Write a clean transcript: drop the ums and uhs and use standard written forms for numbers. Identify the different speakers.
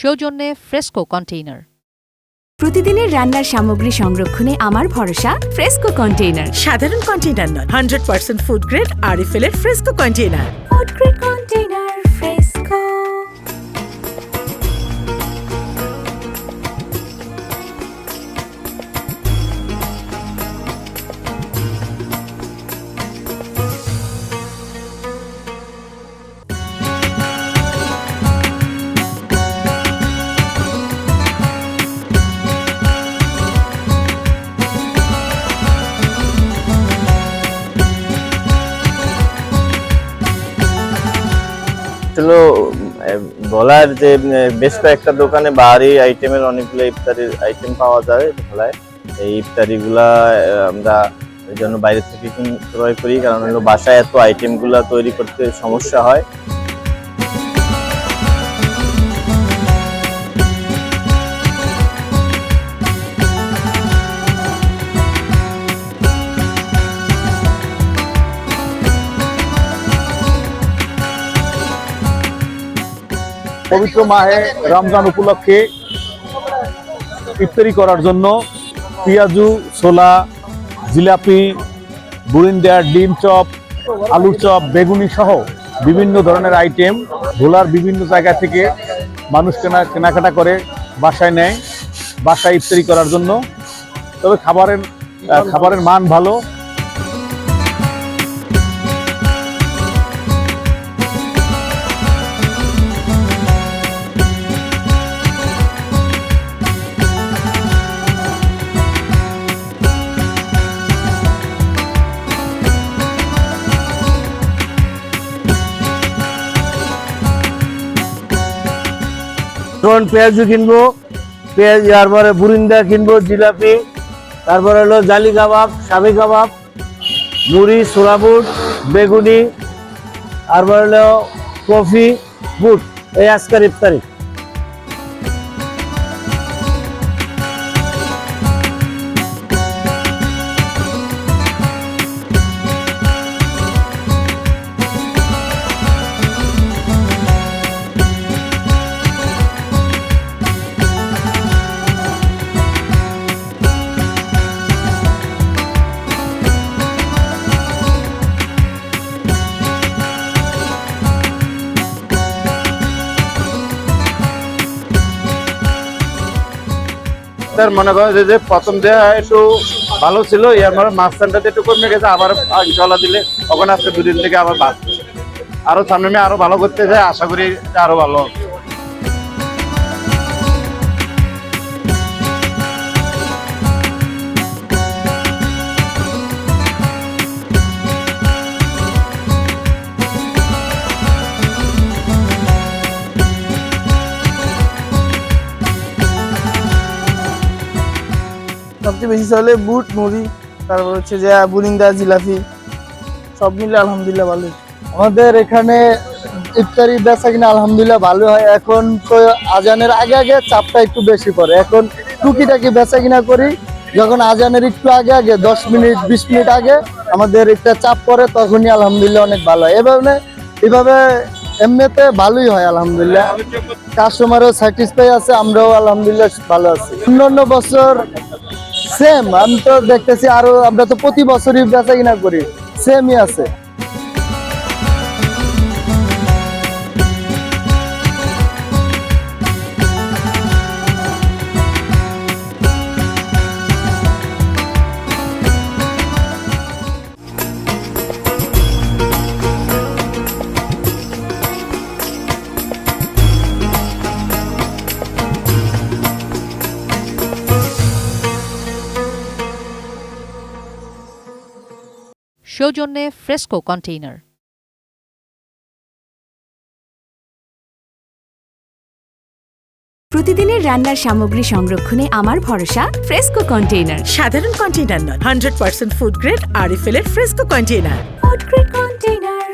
Speaker 1: সৌজন্যে fresco container.
Speaker 2: প্রতিদিনের রান্নার সামগ্রী সংরক্ষণে আমার ভরসা ফ্রেস্কো কন্টেইনার।
Speaker 3: সাধারণ কন্টেইনার নয়, 100% ফুড গ্রেড আরএফএল এর fresco container.
Speaker 2: Food grade container fresco.
Speaker 4: ভোলার যে বেশ কয়েকটা দোকানে বাহারি আইটেমের অনেকগুলো ইফতারির আইটেম পাওয়া যায় ভোলায়। এই ইফতারিগুলা আমরা এই জন্য বাইরে থেকে ক্রয় করি, কারণ হলো বাসায় এত আইটেমগুলা তৈরি করতে সমস্যা হয়।
Speaker 5: পবিত্র মাহে রমজান উপলক্ষে ইফতারি করার জন্য পেঁয়াজু, ছোলা, জিলাপি, বুরিন্দা, ডিম চপ, আলুর চপ, বেগুনি সহ বিভিন্ন ধরনের আইটেম ভোলার বিভিন্ন জায়গা থেকে মানুষ কেনাকাটা করে বাসায় নেয়, বাসায় ইফতারি করার জন্য। তবে খাবারের মান ভালো।
Speaker 6: পেঁয়াজু কিনবো, পেঁয়াজ, তারপরে বুরিন্দা কিনবো, জিলাপি, তারপরে হলো জালি কাবাব, স্বামী কাবাব, মুড়ি, ছোলা বুট, বেগুনি, তারপরে হলো কফি, বুট। এই আজকের ইফতারি।
Speaker 5: মনে করো যে প্রথম দেওয়া একটু ভালো ছিল, আমার মাঝখানটাতে একটু কমে গেছে, আবার ইনশাল্লাহ দিলে ওখানে আজকে দুদিন থেকে আবার বাড়ছে। আরো সামনে আরো ভালো করতে চাই, আশা করি আরো ভালো।
Speaker 7: সবচেয়ে বেশি চলে বুট, মুড়ি, তারপর হচ্ছে যে বুরিন্দা, জিলাপি, সব মিলে আলহামদুলিল্লাহ ভালো। আমাদের এখানে ইফতারি বেচা কিনা আলহামদুলিল্লাহ ভালো হয়। এখন তো আজানের আগে আগে চাপটা একটু বেশি পড়ে। এখন টুকিটাকি বেচা কিনা করি, যখন আজানের একটু আগে আগে 10 মিনিট 20 মিনিট আগে আমাদের একটা চাপ পড়ে, তখনই আলহামদুলিল্লাহ অনেক ভালো হয়। এভাবে এমনিতে ভালোই হয় আলহামদুলিল্লাহ। কাস্টমারও স্যাটিসফাই আছে, আমরাও আলহামদুলিল্লাহ ভালো আছি। অন্যান্য বছর সেম, আমি তো দেখতেছি আরো, আমরা তো প্রতি বছরই বেচা কিনা করি, সেমই আছে।
Speaker 1: সৌজন্যে ফ্রেস্কো কন্টেইনার।
Speaker 2: প্রতিদিনের রান্নার সামগ্রী সংরক্ষণে আমার ভরসা ফ্রেস্কো কন্টেইনার।
Speaker 3: সাধারণ কন্টেইনার নয়, 100% ফুড গ্রেড আরএফএল এর fresco container.
Speaker 2: Food grade container